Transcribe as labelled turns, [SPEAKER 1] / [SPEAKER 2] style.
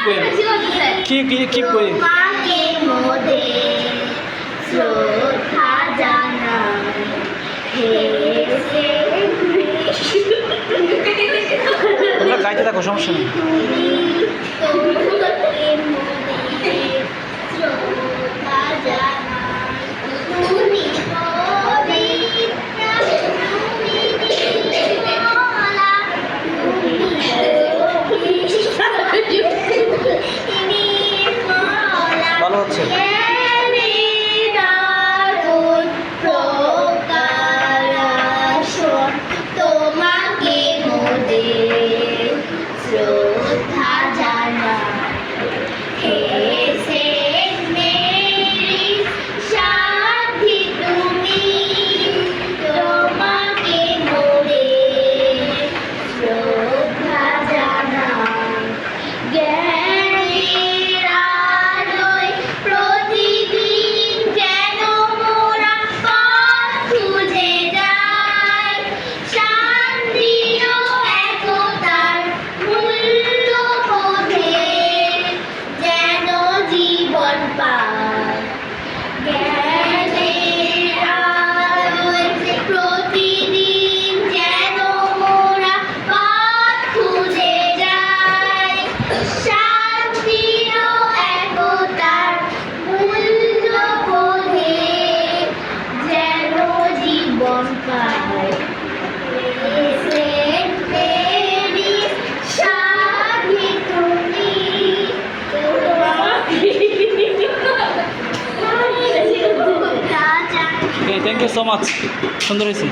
[SPEAKER 1] Poem কি poem তোমরা গাইতে থাকো, সমস্যা নেই। ভালো হচ্ছে।
[SPEAKER 2] তোমাকে মোদের শ্রদ্ধা জানাই, হে সেন্ট মেরি সাথী তুমি, তোমাকে মোদের শ্রদ্ধা জানাই। জ্ঞানের আলোয় প্রতিদিন যেন মোরা পথ খুঁজে যাই, শান্তি ও একতার মূল্যবোধে যেন জীবন পাই। জ্ঞানের আলোয় প্রতিদিন যেন মোরা পথ খুঁজে যাই, শান্তি ও একতার মূল্যবোধে যেন জীবন পাই। সেন্ট মেরি সাথী তুমি, তোমাকে
[SPEAKER 1] থ্যাংক ইউ সো মাচ, সুন্দর হয়েছে।